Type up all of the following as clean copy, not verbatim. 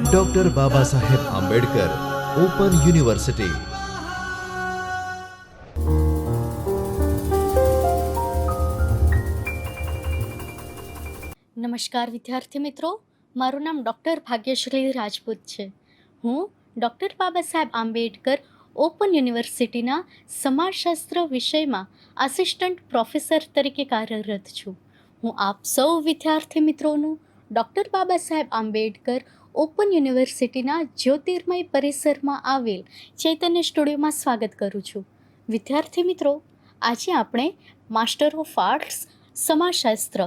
Doctor Baba Saheb Ambedkar open university. નમસ્કાર વિદ્યાર્થી મિત્રો, મારું નામ ડૉક્ટર ભાગ્યશ્રી રાજપૂત છે. હું ડૉક્ટર બાબા સાહેબ આંબેડકર ઓપન યુનિવર્સિટીના સમાજશાસ્ત્ર વિષયમાં આસિસ્ટન્ટ પ્રોફેસર તરીકે કાર્યરત છું. હું આપ સૌ વિદ્યાર્થી મિત્રોનું ડૉક્ટર બાબા સાહેબ આંબેડકર ઓપન યુનિવર્સિટીના જ્યોતિર્મય પરિસરમાં આવેલ ચૈતન્ય સ્ટુડિયોમાં સ્વાગત કરું છું. વિદ્યાર્થી મિત્રો, આજે આપણે માસ્ટર ઓફ આર્ટ્સ સમાજશાસ્ત્ર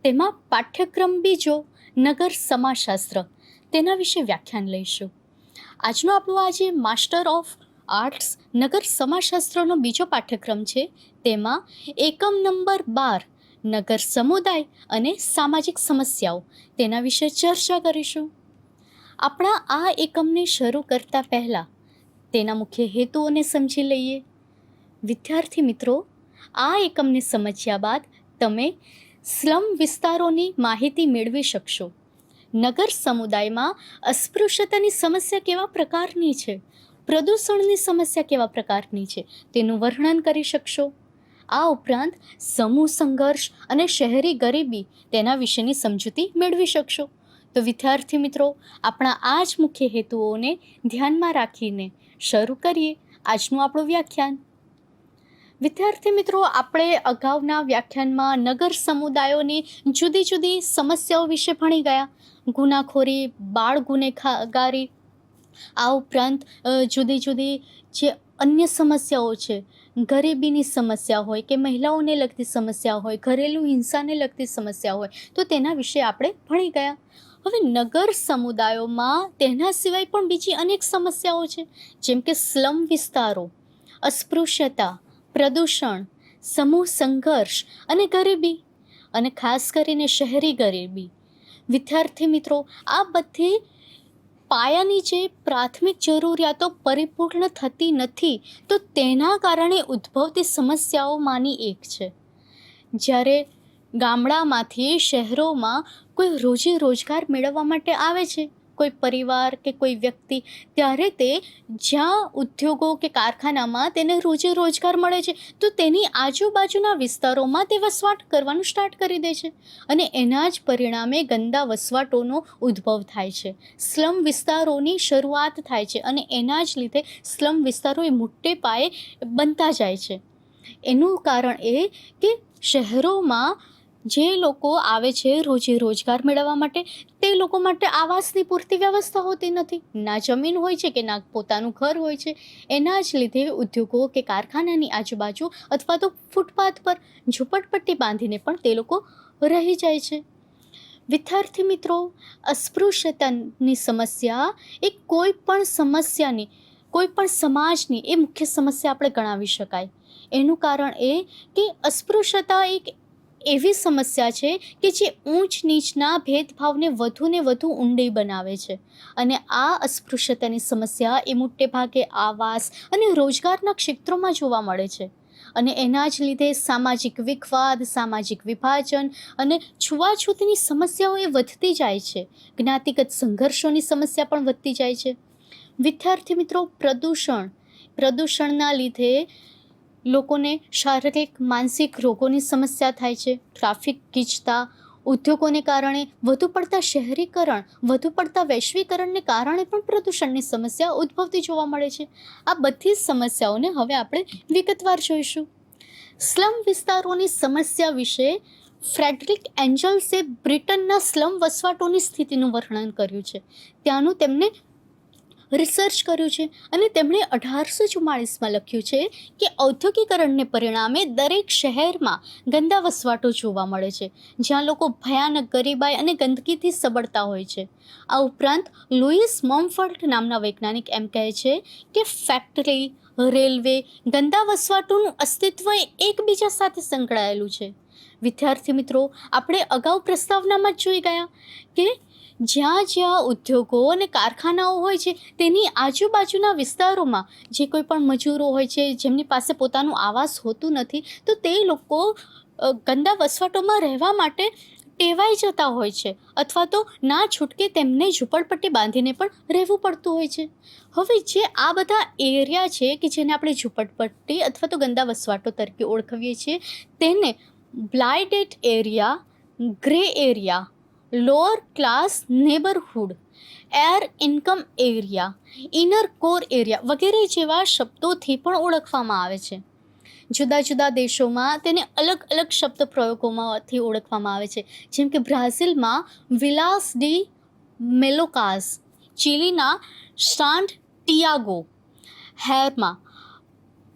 તેમાં પાઠ્યક્રમ બીજો નગર સમાજશાસ્ત્ર તેના વિશે વ્યાખ્યાન લઈશું. આજનો આપણો આજે માસ્ટર ઓફ આર્ટ્સ નગર સમાજશાસ્ત્રનો બીજો પાઠ્યક્રમ છે. તેમાં એકમ નંબર 12 નગર સમુદાય અને સામાજિક સમસ્યાઓ તેના વિશે ચર્ચા કરીશું. આપણા આ એકમને શરૂ કરતા પહેલાં તેના મુખ્ય હેતુઓને સમજી લઈએ. વિદ્યાર્થી મિત્રો, આ એકમને સમજ્યા બાદ તમે સ્લમ વિસ્તારોની માહિતી મેળવી શકશો. નગર સમુદાયમાં અસ્પૃશ્યતાની સમસ્યા કેવા પ્રકારની છે, પ્રદૂષણની સમસ્યા કેવા પ્રકારની છે તેનું વર્ણન કરી શકશો. આ ઉપરાંત સમૂહ સંઘર્ષ અને શહેરી ગરીબી તેના વિશેની સમજૂતી મેળવી શકશો. તો વિદ્યાર્થી મિત્રો, આપણા આ જ મુખ્ય હેતુઓને ધ્યાનમાં રાખીને શરૂ કરીએ આજનું આપણું વ્યાખ્યાન. વિદ્યાર્થી મિત્રો, આપણે અગાઉના વ્યાખ્યાનમાં નગર સમુદાયોની જુદી જુદી સમસ્યાઓ વિશે ભણી ગયા. ગુનાખોરી, બાળ ગુનેગારી, આ ઉપરાંત જુદી જુદી જે અન્ય સમસ્યાઓ છે, ગરીબીની સમસ્યા હોય કે મહિલાઓને લગતી સમસ્યા હોય, ઘરેલું હિંસાને લગતી સમસ્યા હોય, તો તેના વિશે આપણે ભણી ગયા. હવે નગર સમુદાયોમાં તેના સિવાય પણ બીજી અનેક સમસ્યાઓ છે, જેમ કે સ્લમ વિસ્તારો, અસ્પૃશ્યતા, પ્રદૂષણ, સમૂહ સંઘર્ષ અને ગરીબી, અને ખાસ કરીને શહેરી ગરીબી. વિદ્યાર્થી મિત્રો, આ બધી પાયાની જે પ્રાથમિક જરૂરિયાતો પરિપૂર્ણ થતી નથી, તો તેના કારણે ઉદ્ભવતી સમસ્યાઓમાંની એક છે. જ્યારે ગામડામાંથી શહેરોમાં કોઈ રોજી રોજગાર મેળવવા માટે આવે છે, કોઈ પરિવાર કે કોઈ વ્યક્તિ, ત્યારે તે જ્યાં ઉદ્યોગો કે કારખાનામાં તેને રોજી રોજગાર મળે છે, તો તેની આજુબાજુના વિસ્તારોમાં તે વસવાટ કરવાનું સ્ટાર્ટ કરી દે છે, અને એના જ પરિણામે ગંદા વસવાટોનો ઉદ્ભવ થાય છે. સ્લમ વિસ્તારોની શરૂઆત થાય છે અને એના જ લીધે સ્લમ વિસ્તારો એ મોટે પાયે બનતા જાય છે. એનું કારણ એ કે શહેરોમાં જે લોકો આવે છે રોજી રોજગાર મેળવવા માટે, તે લોકો માટે આવાસની પૂરતી વ્યવસ્થા હોતી નથી. ના જમીન હોય છે કે ના પોતાનું ઘર હોય છે. એના જ લીધે ઉદ્યોગો કે કારખાનાની આજુબાજુ અથવા તો ફૂટપાથ પર ઝૂંપડપટ્ટી બાંધીને પણ તે લોકો રહી જાય છે. વિદ્યાર્થી મિત્રો, અસ્પૃશ્યતાની સમસ્યા એ કોઈ પણ સમસ્યાની, કોઈ પણ સમાજની એ મુખ્ય સમસ્યા આપણે ગણાવી શકાય. એનું કારણ એ કે અસ્પૃશ્યતા એક એવી સમસ્યા છે કે જે ઊંચ નીચના ભેદભાવને વધુને વધુ ઊંડી બનાવે છે. અને આ અસ્પૃશ્યતાની સમસ્યા એ મોટે ભાગે આવાસ અને રોજગારના ક્ષેત્રોમાં જોવા મળે છે. અને એના જ લીધે સામાજિક વિખવાદ, સામાજિક વિભાજન અને છૂવાછૂતની સમસ્યાઓ એ વધતી જાય છે. જ્ઞાતિગત સંઘર્ષોની સમસ્યા પણ વધતી જાય છે. વિદ્યાર્થી મિત્રો, પ્રદૂષણના લીધે લોકોને શારીરિક માનસિક રોગોની સમસ્યા થાય છે. ટ્રાફિક ગીચતા, ઉદ્યોગોને કારણે વધુ પડતા શહેરીકરણ, વધુ પડતા વૈશ્વિકરણને કારણે પણ પ્રદૂષણની સમસ્યા ઉદ્ભવતી જોવા મળે છે. આ બધી સમસ્યાઓને હવે આપણે વિગતવાર જોઈશું. સ્લમ વિસ્તારોની સમસ્યા વિશે ફ્રેડરિક એન્જલ્સે બ્રિટનના સ્લમ વસવાટોની સ્થિતિનું વર્ણન કર્યું છે. ત્યાંનું તેમને રિસર્ચ કર્યું છે અને તેમણે 1844માં લખ્યું છે કે ઔદ્યોગિકરણને પરિણામે દરેક શહેરમાં ગંદા વસવાટો જોવા મળે છે, જ્યાં લોકો ભયાનક ગરીબાઈ અને ગંદકીથી સબળતા હોય છે. આ ઉપરાંત લુઈસ મોમફર્ટ નામના વૈજ્ઞાનિક એમ કહે છે કે ફેક્ટરી, રેલવે, ગંદા વસવાટોનું અસ્તિત્વ એકબીજા સાથે સંકળાયેલું છે. વિદ્યાર્થી મિત્રો, આપણે અગાઉ પ્રસ્તાવનામાં જ જોઈ ગયા કે જ્યાં જ્યાં ઉદ્યોગો અને કારખાનાઓ હોય છે, તેની આજુબાજુના વિસ્તારોમાં જે કોઈ પણ મજૂરો હોય છે, જેમની પાસે પોતાનું આવાસ હોતું નથી, તો તે લોકો ગંદા વસવાટોમાં રહેવા માટે ટેવાઈ જતા હોય છે, અથવા તો ના છૂટકે તેમને ઝૂંપડપટ્ટી બાંધીને પણ રહેવું પડતું હોય છે. હવે જે આ બધા એરિયા છે કે જેને આપણે ઝૂંપડપટ્ટી અથવા તો ગંદા વસવાટો તરીકે ઓળખવીએ છીએ, તેને blighted area, grey area, lower class neighbourhood, air income area, inner core area વગેરે જેવા શબ્દોથી પણ ઓળખવામાં આવે છે. જુદા જુદા દેશોમાં તેને અલગ અલગ શબ્દ પ્રયોગોમાંથી ઓળખવામાં આવે છે. જેમ કે બ્રાઝિલમાં વિલાસ ડી મેલોકાસ, ચીલીના સાન્ટિયાગો, હેરમાં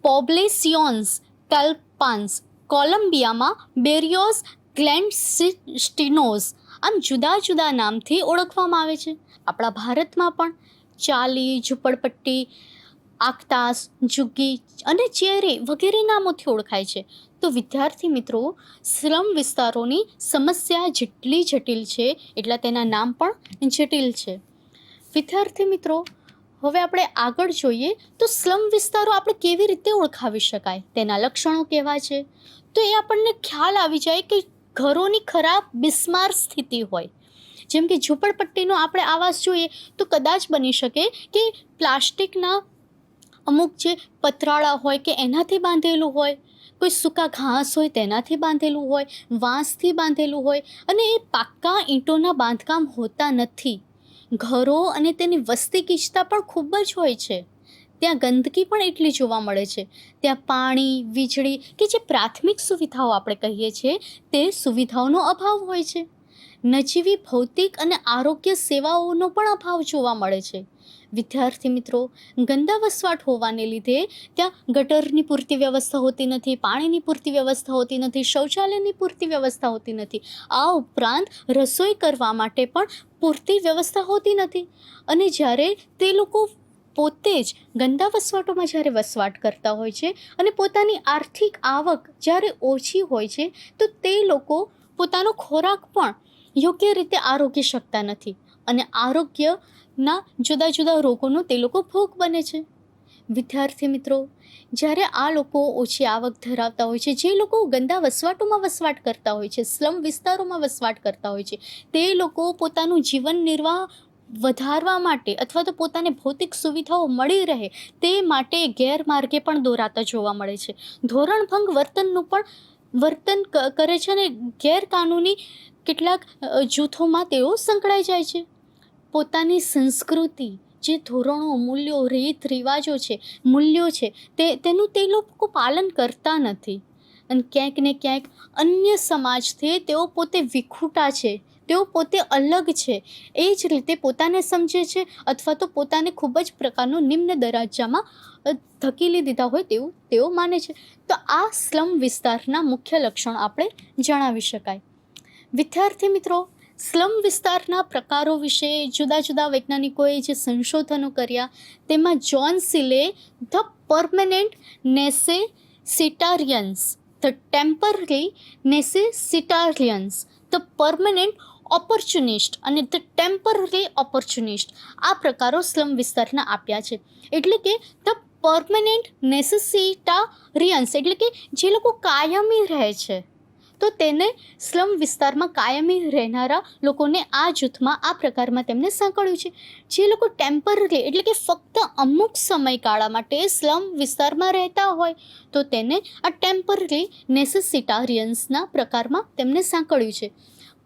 પોબ્લેસિયોન્સ ટેલ્પાન્સ, કોલંબિયામાં બેરિયોસ ગ્લેન્ડસ્ટિનોસ, આમ જુદા જુદા નામથી ઓળખવામાં આવે છે. આપણા ભારતમાં પણ ચાલી, ઝૂંપડપટ્ટી, આક્તાસ, ઝુગ્ગી અને ચેરી વગેરે નામોથી ઓળખાય છે. તો વિદ્યાર્થી મિત્રો, સ્લમ વિસ્તારોની સમસ્યા જેટલી જટિલ છે એટલા તેના નામ પણ જટિલ છે. વિદ્યાર્થી મિત્રો, હવે આપણે આગળ જોઈએ તો સ્લમ વિસ્તારો આપણે કેવી રીતે ઓળખાવી શકાય, તેના લક્ષણો કેવા છે. તો એ આપણને ખ્યાલ આવી જાય કે ઘરોની ખરાબ બિસ્માર સ્થિતિ હોય. જેમ કે ઝૂંપડપટ્ટીનો આપણે આવાસ જોઈએ તો કદાચ બની શકે કે પ્લાસ્ટિકના અમુક જે પતરાળા હોય કે એનાથી બાંધેલું હોય, કોઈ સૂકા ઘાસ હોય તેનાથી બાંધેલું હોય, વાંસથી બાંધેલું હોય, અને એ પાક્કા ઈંટોના બાંધકામ હોતા નથી. ઘરો અને તેની વસ્તી ગીચતા પણ ખૂબ જ હોય છે. ત્યાં ગંદકી પણ એટલી જોવા મળે છે. ત્યાં પાણી, વીજળી કે જે પ્રાથમિક સુવિધાઓ આપણે કહીએ છીએ તે સુવિધાઓનો અભાવ હોય છે. નજીવી ભૌતિક અને આરોગ્ય સેવાઓનો પણ અભાવ જોવા મળે છે. વિદ્યાર્થી મિત્રો, ગંદા વસવાટ હોવાને લીધે ત્યાં ગટરની પૂરતી વ્યવસ્થા હોતી નથી, પાણીની પૂરતી વ્યવસ્થા હોતી નથી, શૌચાલયની પૂરતી વ્યવસ્થા હોતી નથી. આ ઉપરાંત રસોઈ કરવા માટે પણ પૂરતી વ્યવસ્થા હોતી નથી. અને જ્યારે તે લોકો પોતે જ ગંદા વસવાટોમાં જ્યારે વસવાટ કરતા હોય છે અને પોતાની આર્થિક આવક જ્યારે ઓછી હોય છે, તો તે લોકો પોતાનો ખોરાક પણ યોગ્ય રીતે આરોગી શકતા નથી અને આરોગ્યના જુદા જુદા રોગોનો તે લોકો ભોગ બને છે. વિદ્યાર્થી મિત્રો, જ્યારે આ લોકો ઓછી આવક ધરાવતા હોય છે, જે લોકો ગંદા વસવાટોમાં વસવાટ કરતા હોય છે, સ્લમ વિસ્તારોમાં વસવાટ કરતા હોય છે, તે લોકો પોતાનું જીવન નિર્વાહ વધારવા માટે અથવા તો પોતાને ભૌતિક સુવિધાઓ મળી રહે તે માટે ગેરમાર્ગે પણ દોરાતા જોવા મળે છે. ધોરણભંગ વર્તન કરે છે અને ગેરકાનૂની કેટલાક જૂથોમાં તેઓ સંકળાઈ જાય છે. પોતાની સંસ્કૃતિ, જે ધોરણો, મૂલ્યો, રીત રિવાજો છે, મૂલ્યો છે, તેનું તે લોકો પાલન કરતા નથી. અને ક્યાંક ને ક્યાંક અન્ય સમાજથી તેઓ પોતે વિખૂટા છે, તેઓ પોતે અલગ છે, એ જ રીતે પોતાને સમજે છે અથવા તો પોતાને ખૂબ જ પ્રકારનું નિમ્ન દરજ્જામાં ધકેલી દીધા હોય તેવું તેઓ માને છે. તો આ સ્લમ વિસ્તારના મુખ્ય લક્ષણો આપણે જણાવી શકાય. વિદ્યાર્થી મિત્રો, સ્લમ વિસ્તારના પ્રકારો વિશે જુદા જુદા વૈજ્ઞાનિકોએ જે સંશોધનો કર્યા તેમાં John Seeley the permanent necessitarians, the temporary necessitarians, the permanent opportunist અને ધ ટેમ્પરરી ઓપોર્ચ્યુનિસ્ટ આ પ્રકારો સ્લમ વિસ્તારના આપ્યા છે. એટલે કે ધ પરમેનન્ટ નેસેસિટારિયન્સ એટલે કે જે લોકો કાયમી રહે છે, તો તેને સ્લમ વિસ્તારમાં કાયમી રહેનારા લોકોને આ જૂથમાં આ પ્રકારમાં તેમને સાંકળ્યું છે. જે લોકો ટેમ્પરરી એટલે કે ફક્ત અમુક સમયગાળા માટે સ્લમ વિસ્તારમાં રહેતા હોય તો તેને આ ટેમ્પરરી નેસેસિટારિયન્સના પ્રકારમાં તેમને સાંકળ્યું છે.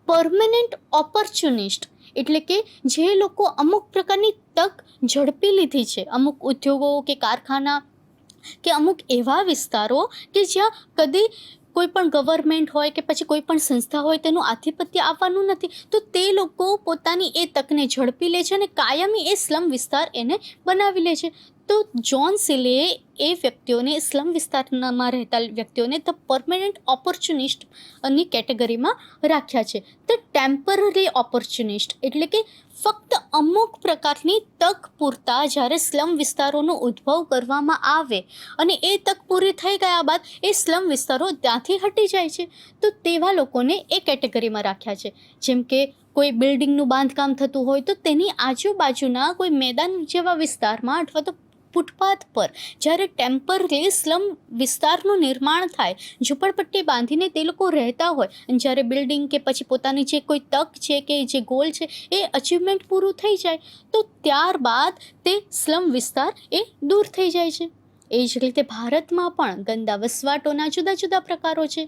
પરમેનન્ટ ઓપોર્ચ્યુનિસ્ટ એટલે કે જે લોકો અમુક પ્રકારની તક ઝડપી લીધી છે, અમુક ઉદ્યોગો કે કારખાના કે અમુક એવા વિસ્તારો કે જ્યાં કદી કોઈ પણ ગવર્મેન્ટ હોય કે પછી કોઈ પણ સંસ્થા હોય તેનું આધિપત્ય આવવાનું નથી, તો તે લોકો પોતાની એ તકને ઝડપી લે છે અને કાયમી એ સ્લમ વિસ્તાર એને બનાવી લે છે. તો જ્હોન સીલેએ એ વ્યક્તિઓને, સ્લમ વિસ્તારમાં રહેતા વ્યક્તિઓને ધ પરમેનન્ટ ઓપોર્ચ્યુનિસ્ટની કેટેગરીમાં રાખ્યા છે. ધ ટેમ્પરરી ઓપોર્ચ્યુનિસ્ટ એટલે કે ફક્ત અમુક પ્રકારની તક પૂરતા જ્યારે સ્લમ વિસ્તારોનો ઉદ્ભવ કરવામાં આવે અને એ તક પૂરી થઈ ગયા બાદ એ સ્લમ વિસ્તારો ત્યાંથી હટી જાય છે, તો તેવા લોકોને એ કેટેગરીમાં રાખ્યા છે. જેમ કે કોઈ બિલ્ડિંગનું બાંધકામ થતું હોય તો તેની આજુબાજુના કોઈ મેદાન જેવા વિસ્તારમાં અથવા તો ફૂટપાથ પર જ્યારે ટેમ્પરરી સ્લમ વિસ્તારનું નિર્માણ થાય, ઝૂંપડપટ્ટી બાંધીને તે લોકો રહેતા હોય, અને જ્યારે બિલ્ડિંગ કે પછી પોતાની જે કોઈ તક છે કે જે ગોલ છે એ અચીવમેન્ટ પૂરું થઈ જાય, તો ત્યારબાદ તે સ્લમ વિસ્તાર એ દૂર થઈ જાય છે. એ જ રીતે ભારતમાં પણ ગંદા વસવાટોના જુદા જુદા પ્રકારો છે.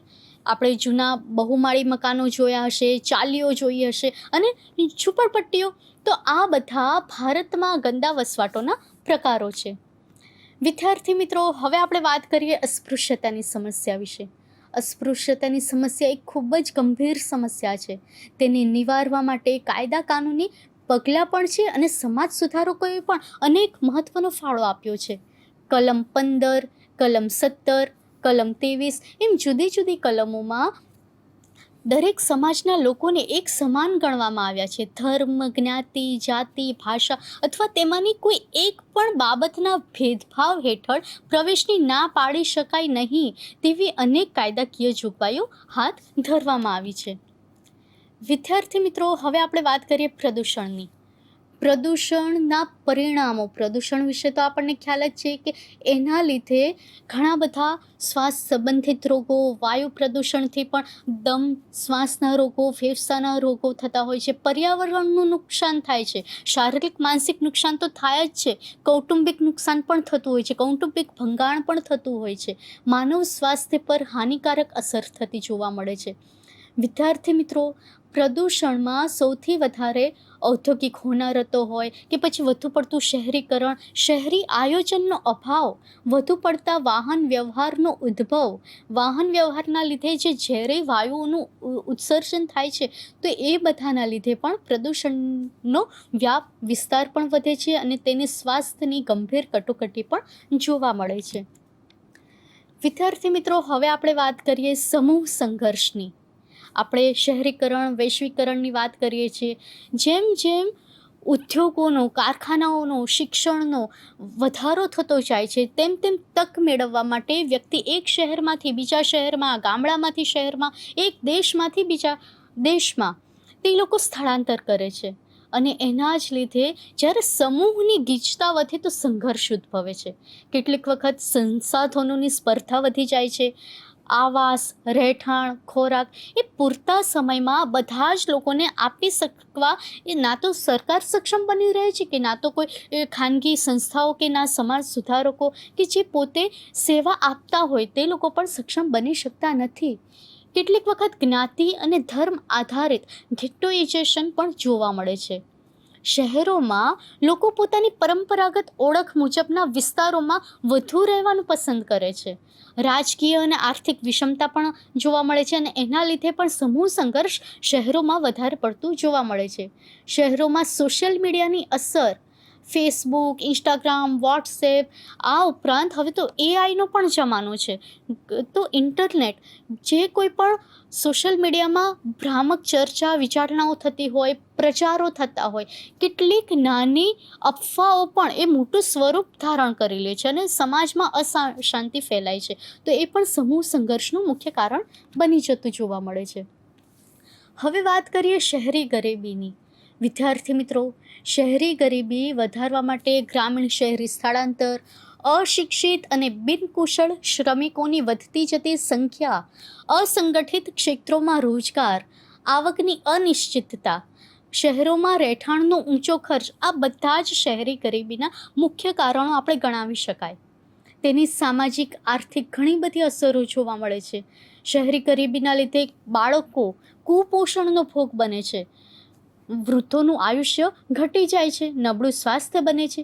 આપણે જૂના બહુમાળી મકાનો જોયા હશે, ચાલીઓ જોઈ હશે અને ઝૂંપડપટ્ટીઓ. તો આ બધા ભારતમાં ગંદા વસવાટોના પ્રકારો છે. વિદ્યાર્થી મિત્રો, હવે આપણે વાત કરીએ અસ્પૃશ્યતાની સમસ્યા વિશે. અસ્પૃશ્યતાની સમસ્યા એક ખૂબ જ ગંભીર સમસ્યા છે. તેને નિવારવા માટે કાયદા કાનૂની પગલાં પણ છે અને સમાજ સુધારકોએ પણ અનેક મહત્ત્વનો ફાળો આપ્યો છે. કલમ 15, કલમ 17, કલમ 23 એમ જુદી જુદી કલમોમાં દરેક સમાજના લોકોને એક સમાન ગણવામાં આવ્યા છે. ધર્મ, જ્ઞાતિ, જાતિ, ભાષા અથવા તેમાંની કોઈ એક પણ બાબતના ભેદભાવ હેઠળ પ્રવેશની ના પાડી શકાય નહીં તેવી અનેક કાયદાકીય જોગવાઈઓ હાથ ધરવામાં આવી છે. વિદ્યાર્થી મિત્રો, હવે આપણે વાત કરીએ પ્રદૂષણની. પ્રદૂષણના પરિણામો. પ્રદૂષણ વિશે તો આપણને ખ્યાલ જ છે કે એના લીધે ઘણા બધા શ્વાસ સંબંધિત રોગો, વાયુ પ્રદૂષણથી પણ દમ, શ્વાસના રોગો, ફેફસાના રોગો થતા હોય છે. પર્યાવરણનું નુકસાન થાય છે. શારીરિક માનસિક નુકસાન તો થાય જ છે, કૌટુંબિક નુકસાન પણ થતું હોય છે, કૌટુંબિક ભંગાણ પણ થતું હોય છે. માનવ સ્વાસ્થ્ય પર હાનિકારક અસર થતી જોવા મળે છે. વિદ્યાર્થી મિત્રો, પ્રદૂષણમાં સૌથી વધારે ઔદ્યોગિક હોનારતો હોય કે પછી વધુ પડતું શહેરીકરણ, શહેરી આયોજનનો અભાવ, વધુ પડતા વાહન વ્યવહારનો ઉદ્ભવ, વાહન વ્યવહારના લીધે જે ઝેરી વાયુઓનું ઉત્સર્જન થાય છે, તો એ બધાના લીધે પણ પ્રદૂષણનો વ્યાપ વિસ્તાર પણ વધે છે અને તેને સ્વાસ્થ્યની ગંભીર કટોકટી પણ જોવા મળે છે. વિદ્યાર્થી મિત્રો, હવે આપણે વાત કરીએ સમૂહ સંઘર્ષની. આપણે શહેરીકરણ, વૈશ્વિકરણની વાત કરીએ છીએ. જેમ જેમ ઉદ્યોગોનો, કારખાનાઓનો, શિક્ષણનો વધારો થતો જાય છે, તેમ તેમ તક મેળવવા માટે વ્યક્તિ એક શહેરમાંથી બીજા શહેરમાં, ગામડામાંથી શહેરમાં, એક દેશમાંથી બીજા દેશમાં તે લોકો સ્થળાંતર કરે છે. અને એના જ લીધે જ્યારે સમૂહની ગીચતા વધે તો સંઘર્ષ ઉદ્ભવે છે. કેટલીક વખત સંસાધનોની સ્પર્ધા વધી જાય છે. આવાસ, રહેઠાણ, ખોરાક એ પૂરતા સમયમાં બધા જ લોકોને આપી શકવા એ ના તો સરકાર સક્ષમ બની રહે છે કે ના તો કોઈ ખાનગી સંસ્થાઓ કે ના સમાજ સુધારકો કે જે પોતે સેવા આપતા હોય તે લોકો પણ સક્ષમ બની શકતા નથી. કેટલીક વખત જ્ઞાતિ અને ધર્મ આધારિત ગેટોઇઝેશન પણ જોવા મળે છે. શહેરોમાં લોકો પોતાની પરંપરાગત ઓળખ મુજબના વિસ્તારોમાં વધુ રહેવાનું પસંદ કરે છે. રાજકીય અને આર્થિક વિષમતા પણ જોવા મળે છે અને એના લીધે પણ સમૂહ સંઘર્ષ શહેરોમાં વધારે પડતું જોવા મળે છે. શહેરોમાં સોશિયલ મીડિયાની અસર, ફેસબુક, ઇન્સ્ટાગ્રામ, વોટ્સએપ, આ ઉપરાંત હવે તો એઆઈનો પણ જમાનો છે. તો ઇન્ટરનેટ, જે કોઈ પણ સોશિયલ મીડિયામાં ભ્રામક ચર્ચા વિચારણાઓ થતી હોય, પ્રચારો થતા હોય, કેટલીક નાની અફવાઓ પણ એ મોટું સ્વરૂપ ધારણ કરી લે છે અને સમાજમાં અશાંતિ ફેલાય છે. તો એ પણ સમૂહ સંઘર્ષનું મુખ્ય કારણ બની જતું જોવા મળે છે. હવે વાત કરીએ શહેરી ગરીબીની. વિદ્યાર્થી મિત્રો, શહેરી ગરીબી વધારવા માટે ગ્રામીણ શહેરી સ્થળાંતર, અશિક્ષિત અને બિનકુશળ શ્રમિકોની વધતી જતી સંખ્યા, અસંગઠિત ક્ષેત્રોમાં રોજગાર, આવકની અનિશ્ચિતતા, શહેરોમાં રહેઠાણનો ઊંચો ખર્ચ, આ બધા જ શહેરી ગરીબીના મુખ્ય કારણો આપણે ગણાવી શકાય. તેની સામાજિક, આર્થિક ઘણી બધી અસરો જોવા મળે છે. શહેરી ગરીબીના લીધે બાળકો કુપોષણનો ભોગ બને છે, વૃદ્ધોનું આયુષ્ય ઘટી જાય છે, નબળું સ્વાસ્થ્ય બને છે,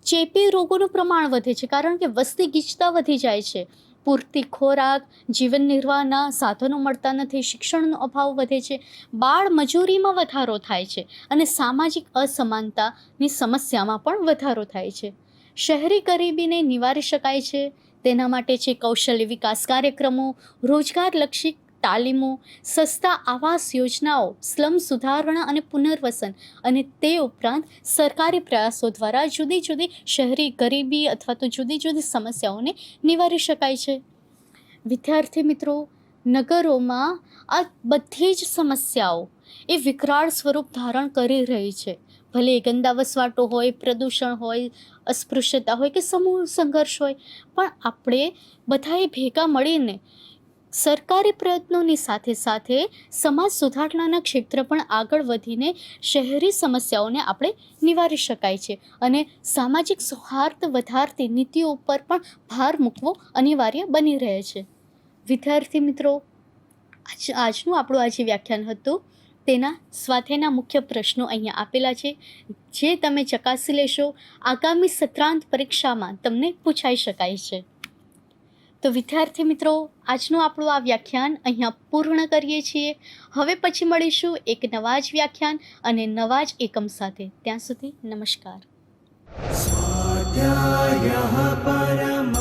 ચેપી રોગોનું પ્રમાણ વધે છે કારણ કે વસ્તી ગીચતા વધી જાય છે, પૂરતી ખોરાક, જીવન નિર્વાહના સાધનો મળતા નથી, શિક્ષણનો અભાવ વધે છે, બાળ મજૂરીમાં વધારો થાય છે અને સામાજિક અસમાનતાની સમસ્યામાં પણ વધારો થાય છે. શહેરી ગરીબીને નિવારી શકાય છે. તેના માટે છે કૌશલ્ય વિકાસ કાર્યક્રમો, રોજગારલક્ષી તાલીમો, સસ્તા આવાસ યોજનાઓ, સ્લમ સુધારણા અને પુનર્વસન, અને તે ઉપરાંત સરકારી પ્રયાસો દ્વારા જુદી જુદી શહેરી ગરીબી અથવા તો જુદી જુદી સમસ્યાઓને નિવારી શકાય છે. વિદ્યાર્થી મિત્રો, નગરોમાં આ બધી જ સમસ્યાઓ એ વિકરાળ સ્વરૂપ ધારણ કરી રહી છે. ભલે એ ગંદા વસવાટો હોય, પ્રદૂષણ હોય, અસ્પૃશ્યતા હોય કે સમૂહ સંઘર્ષ હોય, પણ આપણે બધાએ ભેગા મળીને સરકારી પ્રયત્નોની સાથે સાથે સમાજ સુધારણાના ક્ષેત્ર પણ આગળ વધીને શહેરી સમસ્યાઓને આપણે નિવારી શકાય છે અને સામાજિક સૌહાર્દ વધારતી નીતિઓ ઉપર પણ ભાર મૂકવો અનિવાર્ય બની રહે છે. વિદ્યાર્થી મિત્રો, આજનું આપણું આજે વ્યાખ્યાન હતું, તેના સ્વાધ્યાયના મુખ્ય પ્રશ્નો અહીંયા આપેલા છે, જે તમે ચકાસી લેશો આગામી સત્રાંત પરીક્ષામાં તમને પૂછાઈ શકાય છે. તો વિદ્યાર્થી મિત્રો, આજનું આપણું આ વ્યાખ્યાન અહીંયા પૂર્ણ કરીએ છીએ. હવે પછી મળીશું એક નવા જ વ્યાખ્યાન અને નવા જ એકમ સાથે. ત્યાં સુધી નમસ્કાર. स्वाध्यायः परमः